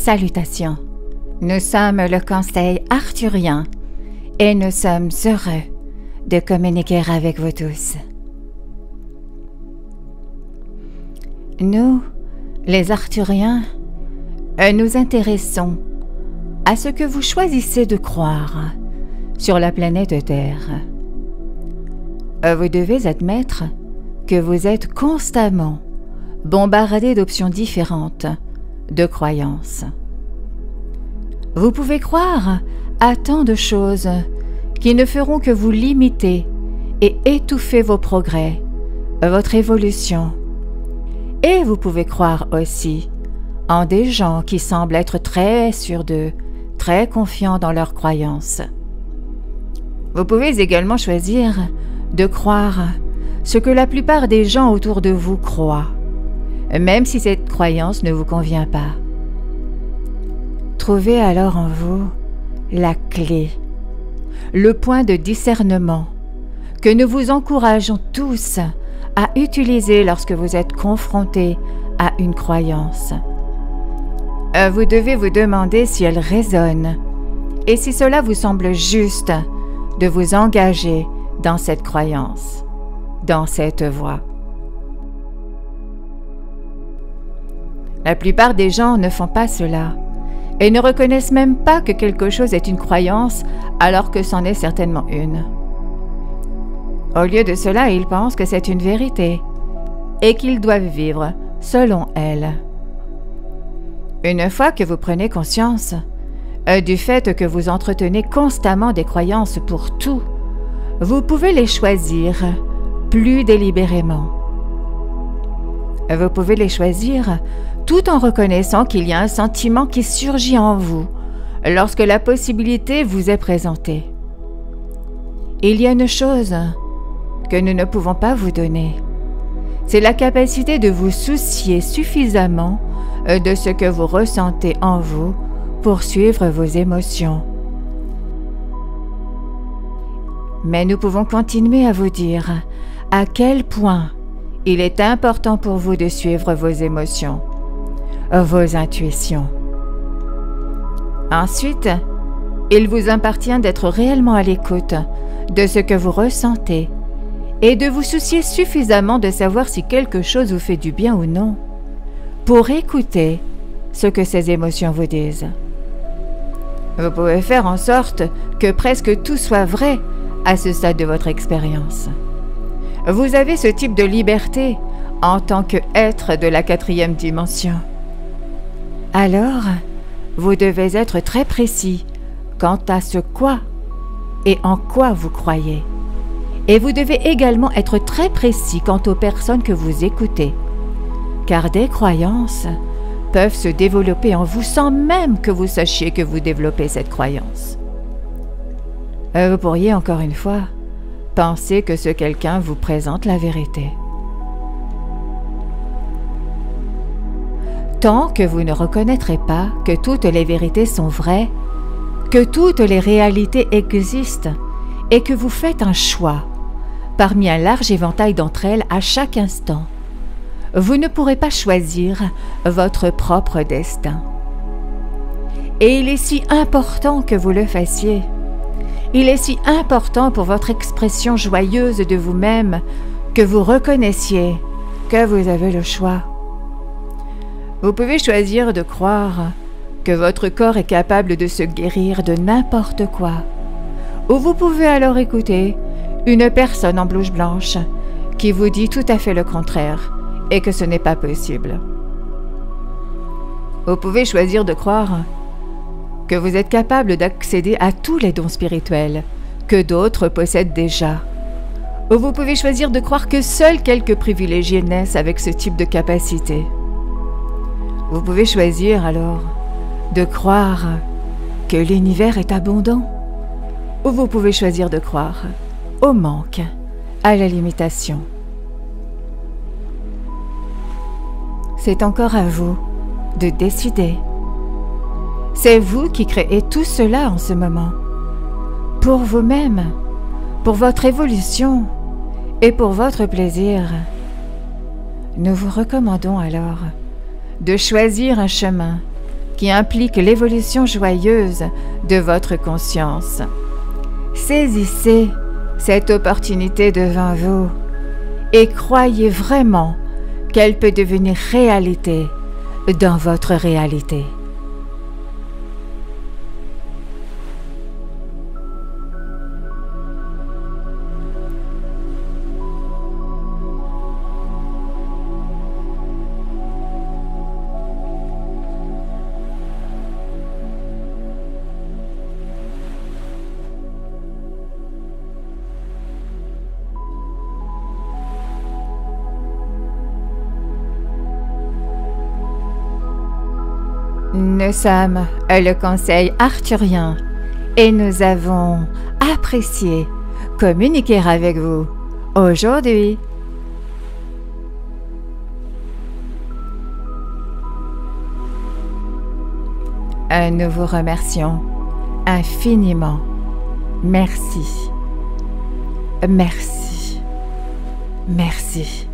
Salutations, nous sommes le Conseil arthurien et nous sommes heureux de communiquer avec vous tous. Nous, les Arthuriens, nous intéressons à ce que vous choisissez de croire sur la planète Terre. Vous devez admettre que vous êtes constamment bombardé d'options différentes de croyances. Vous pouvez croire à tant de choses qui ne feront que vous limiter et étouffer vos progrès, votre évolution. Et vous pouvez croire aussi en des gens qui semblent être très sûrs d'eux, très confiants dans leurs croyances. Vous pouvez également choisir de croire ce que la plupart des gens autour de vous croient, même si cette croyance ne vous convient pas. Trouvez alors en vous la clé, le point de discernement que nous vous encourageons tous à utiliser lorsque vous êtes confrontés à une croyance. Vous devez vous demander si elle résonne et si cela vous semble juste de vous engager dans cette croyance, dans cette voie. La plupart des gens ne font pas cela et ne reconnaissent même pas que quelque chose est une croyance alors que c'en est certainement une. Au lieu de cela, ils pensent que c'est une vérité et qu'ils doivent vivre selon elle. Une fois que vous prenez conscience du fait que vous entretenez constamment des croyances pour tout, vous pouvez les choisir plus délibérément. Vous pouvez les choisir tout en reconnaissant qu'il y a un sentiment qui surgit en vous lorsque la possibilité vous est présentée. Il y a une chose que nous ne pouvons pas vous donner. C'est la capacité de vous soucier suffisamment de ce que vous ressentez en vous pour suivre vos émotions. Mais nous pouvons continuer à vous dire à quel point il est important pour vous de suivre vos émotions, vos intuitions. Ensuite, il vous appartient d'être réellement à l'écoute de ce que vous ressentez et de vous soucier suffisamment de savoir si quelque chose vous fait du bien ou non pour écouter ce que ces émotions vous disent. Vous pouvez faire en sorte que presque tout soit vrai à ce stade de votre expérience. Vous avez ce type de liberté en tant qu'être de la 4e dimension. Alors, vous devez être très précis quant à ce quoi et en quoi vous croyez. Et vous devez également être très précis quant aux personnes que vous écoutez, car des croyances peuvent se développer en vous sans même que vous sachiez que vous développez cette croyance. Vous pourriez encore une fois penser que ce quelqu'un vous présente la vérité. Tant que vous ne reconnaîtrez pas que toutes les vérités sont vraies, que toutes les réalités existent et que vous faites un choix parmi un large éventail d'entre elles à chaque instant, vous ne pourrez pas choisir votre propre destin. Et il est si important que vous le fassiez. Il est si important pour votre expression joyeuse de vous-même que vous reconnaissiez que vous avez le choix. Vous pouvez choisir de croire que votre corps est capable de se guérir de n'importe quoi. Ou vous pouvez alors écouter une personne en blouse blanche qui vous dit tout à fait le contraire et que ce n'est pas possible. Vous pouvez choisir de croire que vous êtes capable d'accéder à tous les dons spirituels que d'autres possèdent déjà. Ou vous pouvez choisir de croire que seuls quelques privilégiés naissent avec ce type de capacité. Vous pouvez choisir alors de croire que l'univers est abondant. Ou vous pouvez choisir de croire au manque, à la limitation. C'est encore à vous de décider. C'est vous qui créez tout cela en ce moment, pour vous-même, pour votre évolution et pour votre plaisir. Nous vous recommandons alors de choisir un chemin qui implique l'évolution joyeuse de votre conscience. Saisissez cette opportunité devant vous et croyez vraiment qu'elle peut devenir réalité dans votre réalité. Nous sommes le Conseil arthurien et nous avons apprécié communiquer avec vous aujourd'hui. Nous vous remercions infiniment. Merci. Merci. Merci.